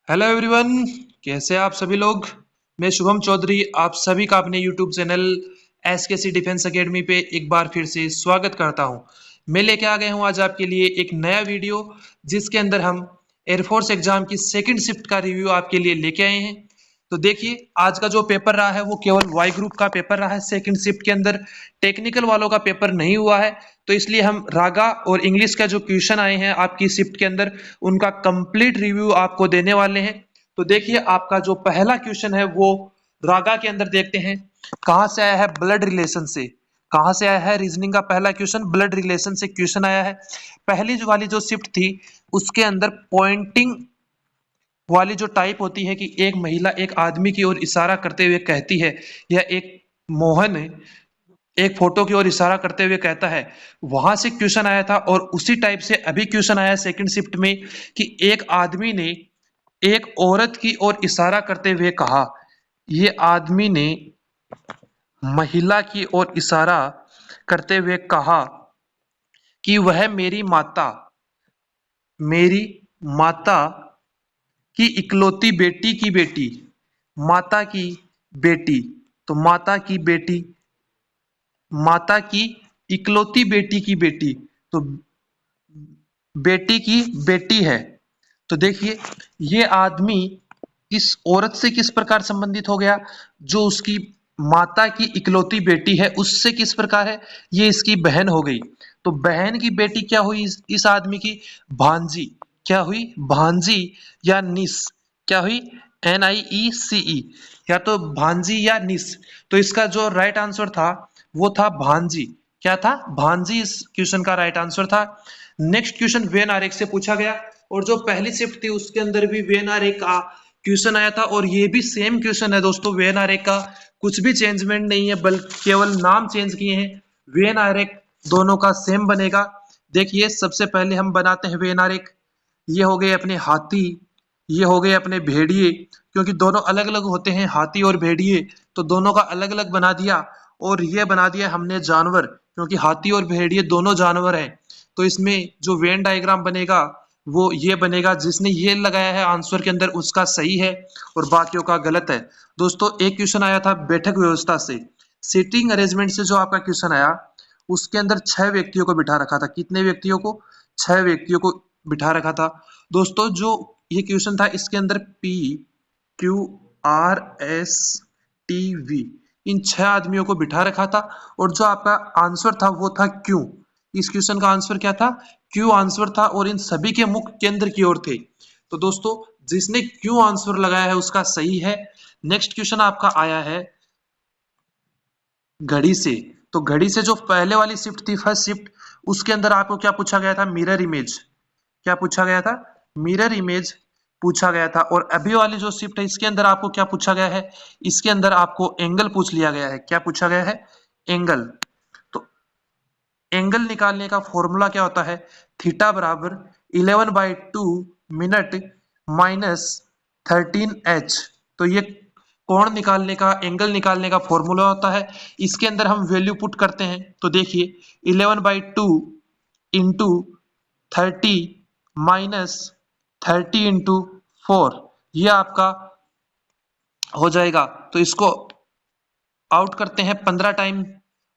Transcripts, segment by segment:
Hello everyone, कैसे हैं आप सभी लोग। मैं शुभम चौधरी आप सभी का अपने यूट्यूब चैनल एसकेसी डिफेंस एकेडमी पे एक बार फिर से स्वागत करता हूं। मैं लेके आ गया हूं आज आपके लिए एक नया वीडियो जिसके अंदर हम एयरफोर्स एग्जाम की सेकंड शिफ्ट का रिव्यू आपके लिए लेके आए हैं। तो देखिए, आज का जो पेपर रहा है वो केवल वाई ग्रुप का पेपर रहा है। सेकंड शिफ्ट के अंदर टेक्निकल वालों का पेपर नहीं हुआ है, तो इसलिए हम रागा और इंग्लिश का जो क्वेश्चन आए हैं आपकी शिफ्ट के अंदर उनका कंप्लीट रिव्यू आपको देने वाले हैं। तो देखिए, आपका जो पहला क्वेश्चन है वो रागा के अंदर देखते हैं कहां से आया है। ब्लड रिलेशन से कहां से आया है। रीजनिंग का पहला क्वेश्चन ब्लड रिलेशन से क्वेश्चन आया है। पहली जो वाली जो शिफ्ट थी उसके अंदर पॉइंटिंग वाली जो टाइप होती है कि एक महिला एक आदमी की ओर इशारा करते हुए कहती है, या एक मोहन एक फोटो की ओर इशारा करते हुए कहता है, वहां से क्वेश्चन आया था। और उसी टाइप से अभी क्वेश्चन आया सेकंड शिफ्ट में कि एक आदमी ने एक औरत की ओर इशारा करते हुए कहा। ये आदमी ने महिला की ओर इशारा करते हुए कहा कि वह मेरी माता की इकलौती बेटी की बेटी, माता की बेटी। तो माता की इकलौती बेटी की बेटी, तो बेटी की बेटी है। तो देखिए, ये आदमी इस औरत से किस प्रकार संबंधित हो गया, जो उसकी माता की इकलौती बेटी है उससे किस प्रकार है, ये इसकी बहन हो गई। तो बहन की बेटी क्या हुई, इस आदमी की भांजी। क्या हुई, भांजी या निस। क्या हुई, NIECE, या तो भांजी या निस। तो इसका जो राइट आंसर था वो था भांजी। क्या था, भांजी इस क्वेश्चन का राइट आंसर था। नेक्स्ट क्वेश्चन वेन आरेख से पूछा गया, और जो पहली शिफ्ट थी उसके अंदर भी वेन आरेख का क्वेश्चन आया था। और ये भी सेम क्वेश्चन है दोस्तों, वेन आरेख का कुछ भी चेंजमेंट नहीं है, बल्कि केवल नाम चेंज किए हैं। वेन आरेख दोनों का सेम बनेगा। देखिए, सबसे पहले हम बनाते हैं वेन आरेख। ये हो गए अपने हाथी, ये हो गए अपने भेड़िए, क्योंकि दोनों अलग अलग होते हैं हाथी और भेड़िए, तो दोनों का अलग अलग बना दिया। और ये बना दिया हमने जानवर, क्योंकि हाथी और भेड़िए दोनों जानवर हैं। तो इसमें जो वेन डायग्राम बनेगा वो ये बनेगा। जिसने ये लगाया है आंसर के अंदर उसका सही है और बाकियों का गलत है। दोस्तों, एक क्वेश्चन आया था बैठक व्यवस्था से, सीटिंग अरेंजमेंट से जो आपका क्वेश्चन आया उसके अंदर 6 व्यक्तियों को बिठा रखा था। कितने व्यक्तियों को, 6 व्यक्तियों को बिठा रखा था। दोस्तों, जो ये क्वेश्चन था इसके अंदर PQRSTV इन 6 आदमियों को बिठा रखा था। और जो आपका आंसर था वो था क्यू। इस क्वेश्चन का आंसर क्या था, क्यू आंसर था, और इन सभी के मुख केंद्र की ओर थे। तो दोस्तों, जिसने क्यू आंसर लगाया है उसका सही है। नेक्स्ट क्वेश्चन आपका आया है घड़ी से। तो घड़ी से जो पहले वाली शिफ्ट थी फर्स्ट शिफ्ट, उसके अंदर आपको क्या पूछा गया था, मिरर इमेज। क्या पूछा गया था, मिरर इमेज पूछा गया था। और अभी वाली जो शिफ्ट है इसके अंदर आपको क्या पूछा गया है, इसके अंदर आपको एंगल पूछ लिया गया है। क्या पूछा गया है, एंगल। तो एंगल निकालने का फॉर्मूला क्या होता है, थीटा बराबर 11/2 मिनट माइनस 13h। तो ये कोण निकालने का, एंगल निकालने का फॉर्मूला होता है। इसके अंदर हम वैल्यू पुट करते हैं। तो देखिए, 11/2 इंटू 30 माइनस 30 इंटू 4, ये आपका हो जाएगा। तो इसको आउट करते हैं 15 टाइम,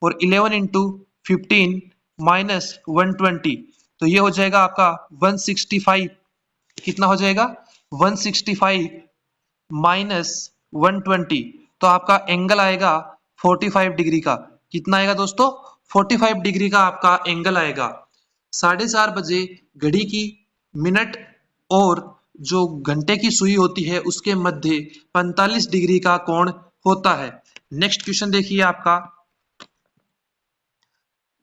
और 11 इंटू 15 माइनस 120, तो ये हो जाएगा आपका 165। कितना हो जाएगा, 165 माइनस 120, तो आपका एंगल आएगा 45 डिग्री का। कितना आएगा दोस्तों, 45 डिग्री का आपका एंगल आएगा। 4:30 बजे घड़ी की मिनट और जो घंटे की सुई होती है उसके मध्य 45 डिग्री का कोण होता है। नेक्स्ट क्वेश्चन देखिए, आपका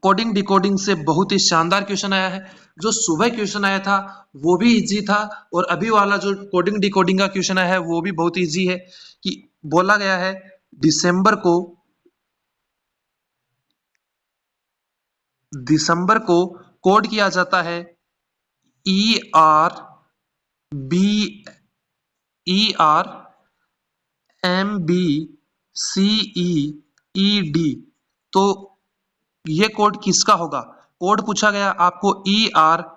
कोडिंग डिकोडिंग से बहुत ही शानदार क्वेश्चन आया है। जो सुबह क्वेश्चन आया था वो भी इजी था, और अभी वाला जो कोडिंग डिकोडिंग का क्वेश्चन आया है वो भी बहुत इजी है। कि बोला गया है दिसंबर को कोड किया जाता है ERBEMBCEED। तो ये कोड किसका होगा, कोड पूछा गया आपको ERMBVENO।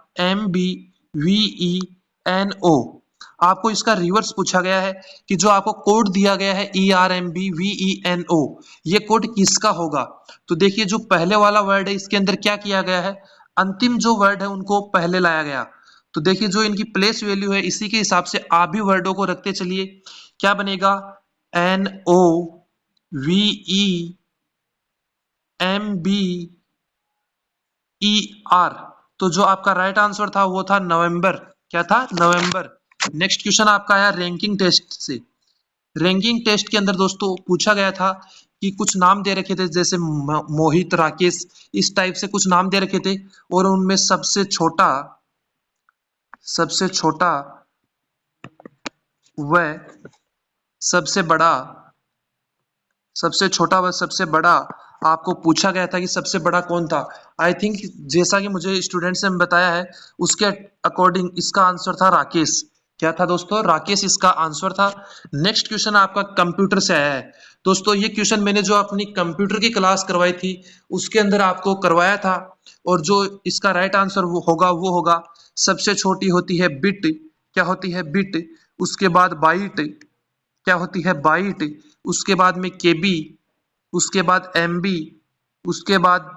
आपको इसका रिवर्स पूछा गया है कि जो आपको कोड दिया गया है ERMBVENO, ये कोड किसका होगा। तो देखिए जो पहले वाला वर्ड है इसके अंदर क्या किया गया है, अंतिम जो वर्ड है उनको पहले लाया गया। तो देखिए जो इनकी प्लेस वैल्यू है इसी के हिसाब से आप भी वर्डों को रखते चलिए। क्या बनेगा, NOVEMBER। तो जो आपका राइट आंसर था वो था नवंबर। क्या था, नवंबर। नेक्स्ट क्वेश्चन आपका आया रैंकिंग टेस्ट से। रैंकिंग टेस्ट के अंदर दोस्तों पूछा गया था कि कुछ नाम दे रखे थे जैसे मोहित, राकेश, इस टाइप से कुछ नाम दे रखे थे और उनमें सबसे छोटा व सबसे बड़ा व सबसे बड़ा आपको पूछा गया था कि सबसे बड़ा कौन था। आई थिंक जैसा कि मुझे स्टूडेंट्स ने बताया है उसके अकॉर्डिंग इसका आंसर था राकेश। क्या था दोस्तों, राकेश इसका आंसर था। नेक्स्ट क्वेश्चन आपका कंप्यूटर से आया है। दोस्तों ये क्वेश्चन मैंने जो अपनी कंप्यूटर की क्लास करवाई थी उसके अंदर आपको करवाया था और जो इसका राइट आंसर वो होगा सबसे छोटी होती है बिट। क्या होती है, बिट। उसके बाद बाइट। क्या होती है, बाइट। उसके बाद में केबी, उसके बाद एमबी, उसके बाद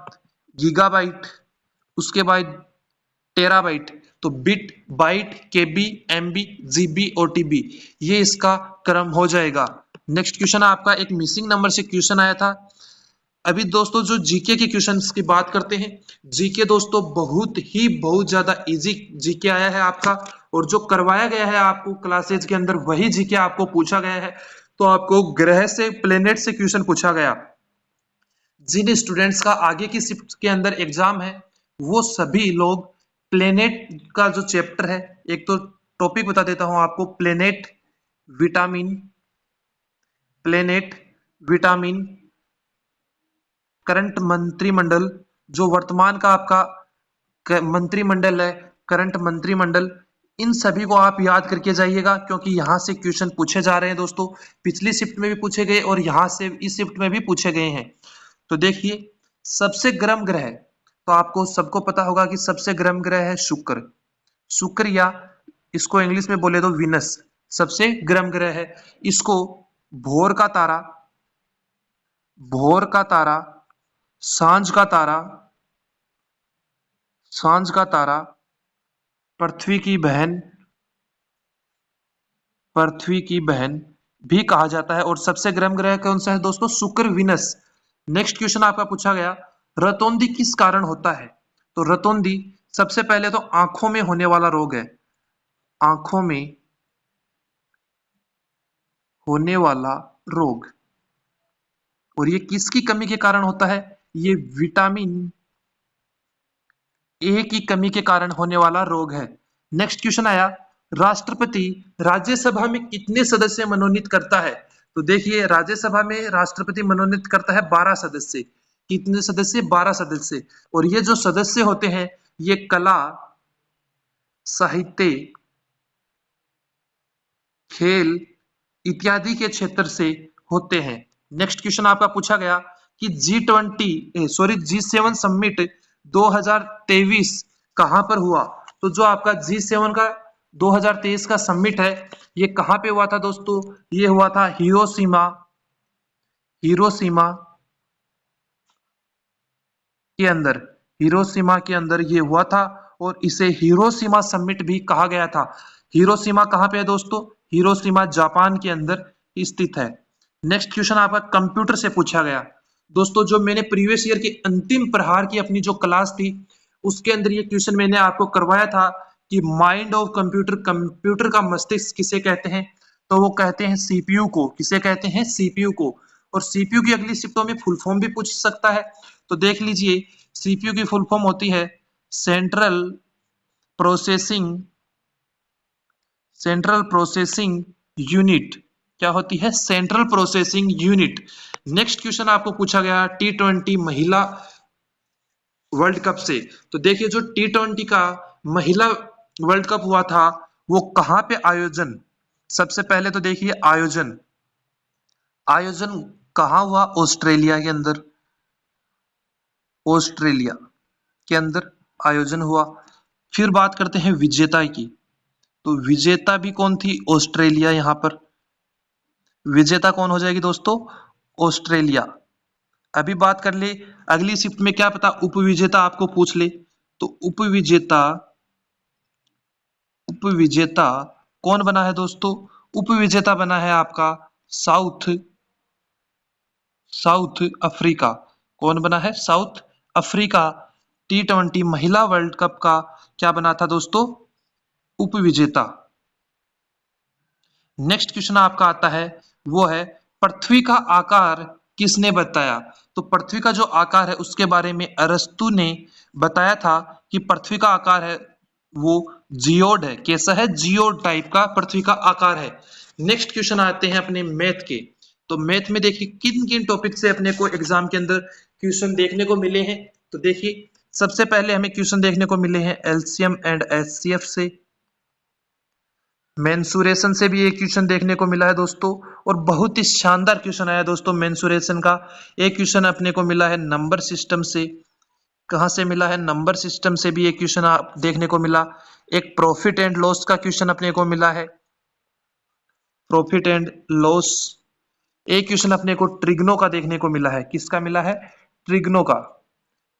गीगाबाइट, उसके बाद टेराबाइट। तो बिट, बाइट, केबी, एमबी, जीबी, ओटीबी, ये इसका क्रम हो जाएगा। नेक्स्ट क्वेश्चन आपका एक मिसिंग नंबर से क्वेश्चन आया था। अभी दोस्तों जो जीके के क्वेश्चंस की बात करते हैं, जीके दोस्तों बहुत ज्यादा इजी जीके आया है आपका और जो करवाया गया है आपको क्लासेज के अंदर वही जीके आपको पूछा गया है। तो आपको ग्रह से, प्लेनेट से क्वेश्चन पूछा गया। जिन स्टूडेंट्स का आगे की शिफ्ट के अंदर एग्जाम है वो सभी लोग प्लेनेट का जो चैप्टर है, एक तो टॉपिक बता देता हूं आपको, विटामिन प्लेनेट विटामिन करंट मंत्रिमंडल, जो वर्तमान का आपका मंत्रिमंडल है, करंट मंत्रिमंडल, इन सभी को आप याद करके जाइएगा क्योंकि यहां से क्वेश्चन पूछे जा रहे हैं दोस्तों। पिछली शिफ्ट में भी पूछे गए और यहां से इस शिफ्ट में भी पूछे गए हैं। तो देखिए सबसे गर्म ग्रह, तो आपको सबको पता होगा कि सबसे गर्म ग्रह है शुक्र। शुक्र या इसको इंग्लिश में बोले तो विनस सबसे गर्म ग्रह है। इसको भोर का तारा, भोर का तारा, सांझ का तारा, सांझ का तारा, पृथ्वी की बहन, पृथ्वी की बहन भी कहा जाता है। और सबसे गर्म ग्रह कौन सा है दोस्तों, शुक्र, विनस। नेक्स्ट क्वेश्चन आपका पूछा गया रतौंधी किस कारण होता है। तो रतौंधी सबसे पहले तो आंखों में होने वाला रोग है, आंखों में होने वाला रोग। और ये किसकी कमी के कारण होता है, ये विटामिन ए की कमी के कारण होने वाला रोग है। नेक्स्ट क्वेश्चन आया राष्ट्रपति राज्यसभा में कितने सदस्य मनोनीत करता है। तो देखिए राज्यसभा में राष्ट्रपति मनोनीत करता है 12 सदस्य। कितने सदस्य, 12 सदस्य। और ये जो सदस्य होते हैं ये कला, साहित्य, खेल इत्यादि के क्षेत्र से होते हैं। नेक्स्ट क्वेश्चन आपका पूछा गया कि G7 समिट 2023 कहां पर हुआ। तो जो आपका G7 का 2023 का समिट है ये कहां पे हुआ था दोस्तों, ये हुआ था हिरोशिमा, हिरोशिमा के अंदर, हिरोशिमा के अंदर ये हुआ था और इसे हिरोशिमा समिट भी कहा गया था। हिरोशिमा कहां पे है दोस्तों, हिरोशिमा जापान के अंदर स्थित है। नेक्स्ट क्वेश्चन आपका कंप्यूटर से पूछा गया। दोस्तों जो मैंने प्रीवियस ईयर की अंतिम प्रहार की अपनी जो क्लास थी उसके अंदर ये क्वेश्चन मैंने आपको करवाया था कि माइंड ऑफ कंप्यूटर, कंप्यूटर का मस्तिष्क किसे कहते हैं। तो वो कहते हैं सीपीयू को। किसे कहते हैं, सीपीयू को। और सीपीयू की अगली शिफ्टों में फुल फॉर्म भी पूछ सकता है। तो देख लीजिए सीपीयू की फुल फॉर्म होती है central processing, central processing unit. क्या होती है, central processing unit. Next question आपको पूछा गया T20 महिला वर्ल्ड कप से। तो देखिए जो T20 का महिला वर्ल्ड कप हुआ था वो कहां पे आयोजन, सबसे पहले तो देखिए आयोजन, आयोजन कहां हुआ, ऑस्ट्रेलिया के अंदर, ऑस्ट्रेलिया के अंदर आयोजन हुआ। फिर बात करते हैं विजेता की। तो विजेता भी कौन थी? ऑस्ट्रेलिया। यहां पर विजेता कौन हो जाएगी दोस्तों? ऑस्ट्रेलिया। अभी बात कर ले अगली शिफ्ट में, क्या पता उपविजेता आपको पूछ ले। तो उपविजेता उपविजेता कौन बना है दोस्तों? उपविजेता बना है आपका साउथ साउथ अफ्रीका। कौन बना है? South Africa. T20 महिला वर्ल्ड कप का क्या बना था दोस्तों? उपविजेता। नेक्स्ट क्वेश्चन आपका आता है, वो है पृथ्वी का आकार किसने बताया? तो पृथ्वी का जो आकार है उसके बारे में अरस्तु ने बताया था कि पृथ्वी का आकार है वो जियोड है। कैसा है? जियोड टाइप का पृथ्वी का आकार है। नेक्स्ट क्वेश्चन आते हैं अपने मैथ के। तो मैथ में देखिए किन किन टॉपिक से अपने को एग्जाम के अंदर क्वेश्चन देखने को मिले हैं। तो देखिए सबसे पहले हमें क्वेश्चन देखने को मिले हैं एलसीएम एंड एचसीएफ से। मेंसुरेशन से भी एक क्वेश्चन देखने को मिला है दोस्तों, और बहुत ही शानदार क्वेश्चन आया दोस्तों मेंसुरेशन का। एक क्वेश्चन अपने को मिला है नंबर सिस्टम से। कहां से मिला है? नंबर सिस्टम से भी एक क्वेश्चन आप देखने को मिला। एक प्रॉफिट एंड लॉस का क्वेश्चन अपने को मिला है, प्रॉफिट एंड लॉस। एक क्वेश्चन अपने को ट्रिग्नो का देखने को मिला है। किसका मिला है? ट्रिग्नो का।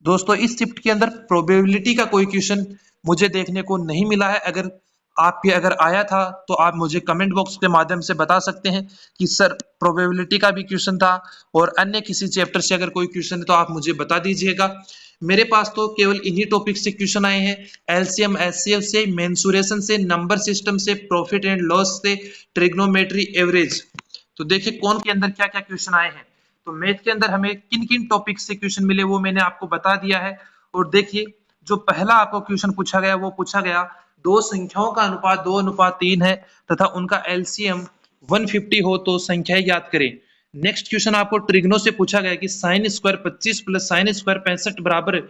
दोस्तों इस शिफ्ट के अंदर प्रोबेबिलिटी का कोई क्वेश्चन मुझे देखने को नहीं मिला है। अगर आपके अगर आया था तो आप मुझे कमेंट बॉक्स के माध्यम से बता सकते हैं कि सर प्रोबेबिलिटी का भी क्वेश्चन था और अन्य किसी चैप्टर से अगर कोई क्वेश्चन है तो आप मुझे बता दीजिएगा। मेरे पास तो केवल इन्हीं टॉपिक से क्वेश्चन आए हैं, एलसीएम एचसीएफ से, मेंसुरेशन से, नंबर सिस्टम से, प्रॉफिट एंड लॉस से, ट्रिग्नोमेट्री, एवरेज। तो देखिए कौन के अंदर क्या क्या क्वेश्चन आए हैं। तो मैथ के अंदर हमें किन किन टॉपिक से क्वेश्चन मिले वो मैंने आपको बता दिया है। और देखिए जो पहला आपको क्वेश्चन पूछा गया वो पूछा गया दो संख्याओं का अनुपात 2:3 है तथा उनका एलसीएम 150 हो तो संख्याएं ज्ञात करें। नेक्स्ट क्वेश्चन आपको ट्रिग्नो से पूछा गया कि sine square 25 plus sine square 65 बराबर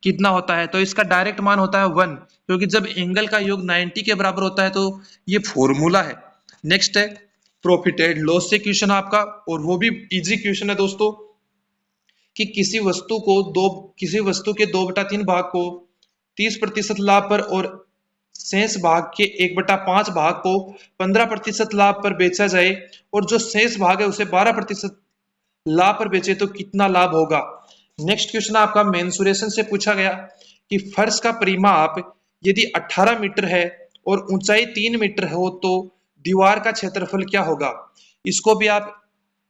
कितना होता है। तो इसका डायरेक्ट मान होता है 1, क्योंकि जब एंगल का योग 90 के बराबर होता है तो ये फॉर्मूला है। नेक्स्ट है प्रॉफिट एंड लॉस से क्वेश्चन आपका, और वो भी इजी क्वेश्चन है दोस्तों कि किसी वस्तु के 2/3 भाग को 30% लाभ पर और शेष भाग के 1/5 भाग को 15% लाभ पर बेचा जाए, और जो शेष भाग है उसे 12% लाभ पर बेचे तो कितना लाभ होगा। नेक्स्ट क्वेश्चन आपका मेंसुरेशन से पूछा गया कि फर्श का परिमाप यदि 18 मीटर है और ऊंचाई 3 मीटर हो तो दीवार का क्षेत्रफल क्या होगा। इसको भी आप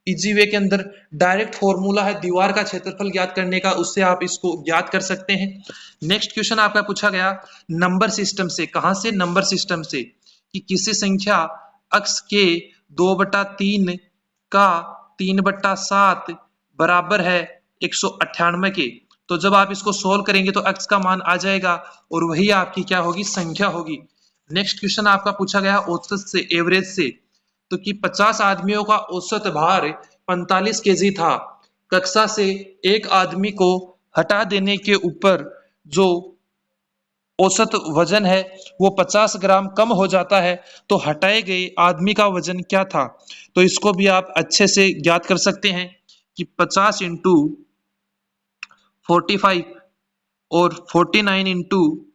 इजी वे के अंदर डायरेक्ट फॉर्मूला है दीवार का क्षेत्रफल ज्ञात करने का, उससे आप इसको ज्ञात कर सकते हैं। नेक्स्ट क्वेश्चन आपका पूछा गया नंबर सिस्टम से। कहां से? नंबर सिस्टम से, कि किसी संख्या अक्ष के 2/3 का 3/7 बराबर है 198 के। तो जब आप इसको सोल्व करेंगे तो अक्ष का मान आ जाएगा और वही आपकी क्या होगी? संख्या होगी। नेक्स्ट क्वेश्चन आपका पूछा गया औसत से, एवरेज से। तो कि 50 आदमियों का औसत भार 45 केजी था। कक्षा से एक आदमी को हटा देने के ऊपर जो औसत वजन है वो 50 ग्राम कम हो जाता है, तो हटाए गए आदमी का वजन क्या था। तो इसको भी आप अच्छे से ज्ञात कर सकते हैं कि 50 इंटू 45 और 49 इंटू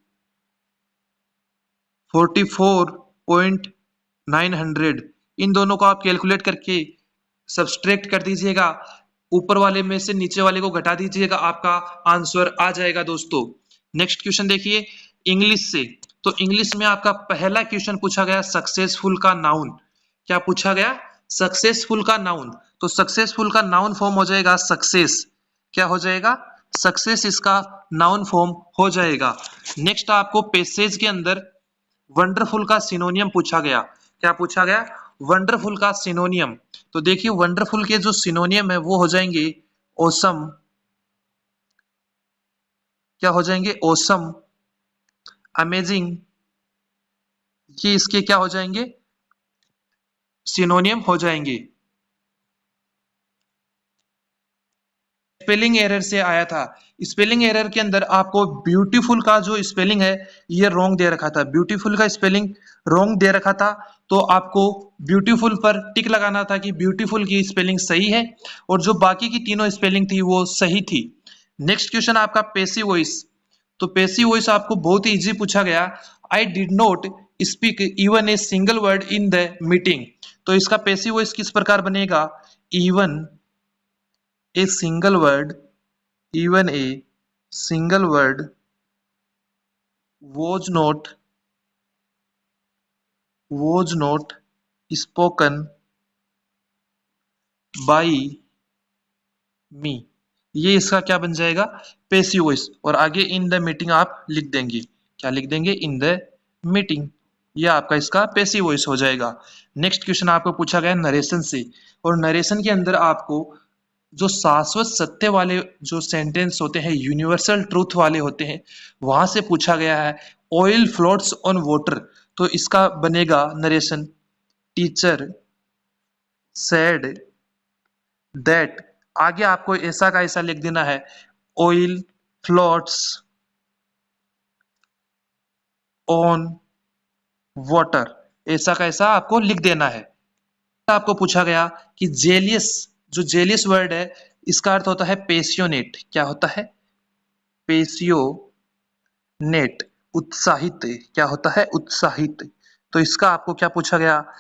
44.900, इन दोनों को आप कैलकुलेट करके सब्सट्रैक्ट कर दीजिएगा, ऊपर वाले में से नीचे वाले को घटा दीजिएगा, आपका आंसर आ जाएगा दोस्तों। नेक्स्ट क्वेश्चन देखिए इंग्लिश से। तो इंग्लिश में आपका पहला क्वेश्चन पूछा गया सक्सेसफुल का नाउन। क्या पूछा गया? सक्सेसफुल का नाउन। तो सक्सेसफुल का नाउन फॉर्म हो जाएगा सक्सेस। क्या हो जाएगा? सक्सेस इसका नाउन फॉर्म हो जाएगा। नेक्स्ट आपको पैसेज के अंदर वंडरफुल का सिनोनियम पूछा गया। क्या पूछा गया? वंडरफुल का सिनोनियम। तो देखिए वंडरफुल के जो सिनोनियम है वो हो जाएंगे ऑसम। क्या हो जाएंगे? ऑसम, अमेजिंग, ये इसके क्या हो जाएंगे? सिनोनियम हो जाएंगे। स्पेलिंग एरर से आया था। स्पेलिंग एरर के अंदर आपको ब्यूटीफुल का जो स्पेलिंग है ये रॉन्ग दे रखा था। ब्यूटीफुल का स्पेलिंग रॉन्ग दे रखा था, तो आपको ब्यूटीफुल पर टिक लगाना था कि ब्यूटीफुल की स्पेलिंग सही है, और जो बाकी की तीनों स्पेलिंग थी वो सही थी। नेक्स्ट क्वेश्चन आपका पैसिव वॉइस। तो पैसिव वॉइस आपको बहुत ही इजी पूछा गया। I did not speak even a single word in the meeting. तो इसका पैसिव वॉइस किस प्रकार बनेगा, even a single word, even a single word was not spoken by me। ये इसका क्या बन जाएगा, पैसिव वॉइस। और आगे इन द मीटिंग आप लिख देंगे, क्या लिख देंगे, इन द मीटिंग। ये आपका इसका पैसिव वॉइस हो जाएगा। नेक्स्ट क्वेश्चन आपको पूछा गया नरेशन से, और नरेशन के अंदर आपको जो शाश्वत सत्य वाले जो सेंटेंस होते हैं, यूनिवर्सल ट्रूथ वाले होते हैं, वहां से पूछा गया है ऑयल फ्लोट्स ऑन वाटर। तो इसका बनेगा नरेशन, टीचर सेड दैट, आगे आपको ऐसा का ऐसा लिख देना है, ऑयल फ्लोट्स ऑन वाटर, ऐसा का ऐसा आपको लिख देना है। आपको पूछा गया कि जेलियस, जो जेलियस वर्ड है इसका अर्थ होता है पेसियोनेट। क्या होता है, पेसियोनेट, उत्साहित। क्या होता है, उत्साहित। तो इसका आपको क्या पूछा गया,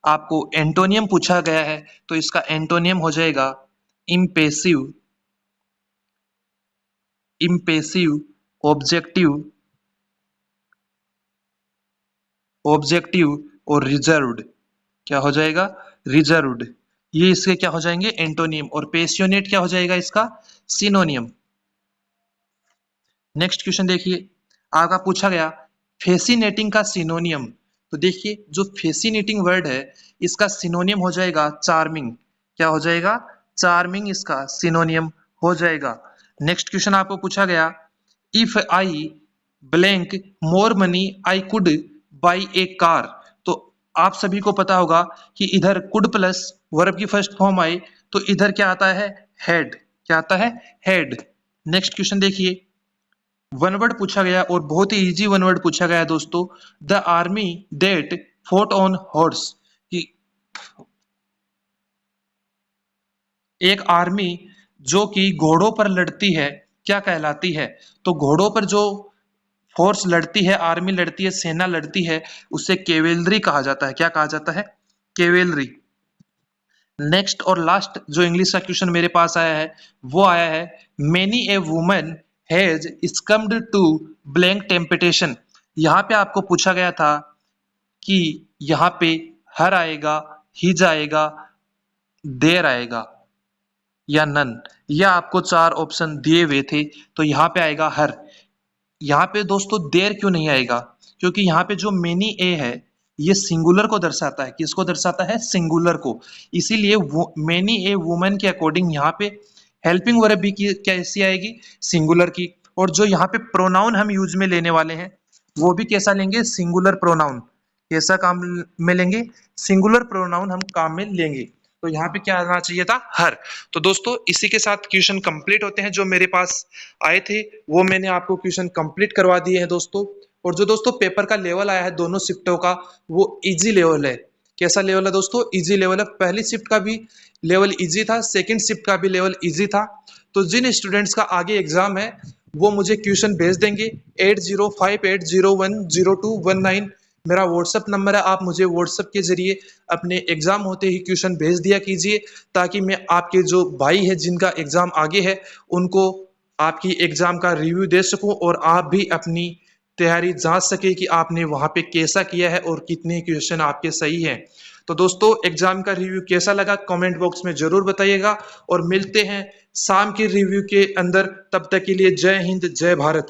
आपको एंटोनियम पूछा गया है। तो इसका एंटोनियम हो जाएगा इम्पेसिव, इम्पेसिव, ऑब्जेक्टिव, ऑब्जेक्टिव और रिजर्व्ड। क्या हो जाएगा, रिजर्व्ड। ये इसके क्या हो जाएंगे, एंटोनियम। और पेसियोनेट क्या हो जाएगा इसका, सिनोनियम। नेक्स्ट क्वेश्चन देखिए, आपका पूछा गया फेसिनेटिंग का सिनोनियम। तो देखिए जो फेसिनेटिंग वर्ड है इसका सिनोनियम हो जाएगा चार्मिंग। क्या हो जाएगा, चार्मिंग इसका सिनोनियम हो जाएगा। नेक्स्ट क्वेश्चन आपको पूछा गया, if I blank more money I could by A car. तो आप सभी को पता होगा कि इधर कुड प्लस वर्ब की फर्स्ट फॉर्म आए तो इधर क्या आता है, हैड। क्या आता है, हैड। नेक्स्ट क्वेश्चन देखिए, वन वर्ड पूछा गया और बहुत ही इजी वन वर्ड पूछा गया दोस्तों, the army that fort on horse. कि एक आर्मी जो कि घोड़ों पर लड़ती है क्या कहलाती है। तो घोड़ों पर जो फोर्स लड़ती है, आर्मी लड़ती है, सेना लड़ती है, उसे केवेलरी कहा जाता है। क्या कहा जाता है, केवेलरी। नेक्स्ट और लास्ट जो इंग्लिश का क्वेश्चन मेरे पास आया है वो आया है, many a woman has succumbed to blank temptation. यहाँ पे आपको पूछा गया था कि यहाँ पे हर आएगा, हिज आएगा, देर आएगा या नन। यह आपको चार ऑप्शन दिए हुए थे, तो यहाँ पे आएगा हर। यहाँ पे दोस्तों देर क्यों नहीं आएगा, क्योंकि यहाँ पे जो मेनी ए है ये सिंगुलर को दर्शाता है। किसको दर्शाता है, सिंगुलर को। इसीलिए मेनी ए वुमेन के अकॉर्डिंग यहाँ पे हेल्पिंग वर्ब भी कैसी आएगी, सिंगुलर की। और जो यहाँ पे प्रोनाउन हम यूज में लेने वाले हैं वो भी कैसा लेंगे, सिंगुलर प्रोनाउन। कैसा काम में लेंगे, सिंगुलर प्रोनाउन हम काम में लेंगे। तो यहाँ पे क्या आना चाहिए था, हर। तो दोस्तों इसी के साथ क्वेश्चन कंप्लीट होते हैं। जो मेरे पास आए थे वो मैंने आपको क्वेश्चन कंप्लीट करवा दिए हैं दोस्तों। और जो दोस्तों पेपर का लेवल आया है दोनों शिफ्टों का वो इजी लेवल है। कैसा लेवल है दोस्तों, इजी लेवल है। पहली शिफ्ट का भी लेवल इजी था, सेकंड शिफ्ट का भी लेवल इजी था। तो जिन स्टूडेंट्स का आगे एग्जाम है वो मुझे क्वेश्चन भेज देंगे 8058010219। मेरा व्हाट्सअप नंबर है, आप मुझे व्हाट्सअप के जरिए अपने एग्जाम होते ही क्वेश्चन भेज दिया कीजिए, ताकि मैं आपके जो भाई है जिनका एग्जाम आगे है उनको आपकी एग्जाम का रिव्यू दे सकूं और आप भी अपनी तैयारी जांच सके कि आपने वहां पे कैसा किया है और कितने क्वेश्चन आपके सही हैं। तो दोस्तों एग्जाम का रिव्यू कैसा लगा कमेंट बॉक्स में जरूर बताइएगा, और मिलते हैं शाम के रिव्यू के अंदर। तब तक के लिए जय हिंद, जय भारत।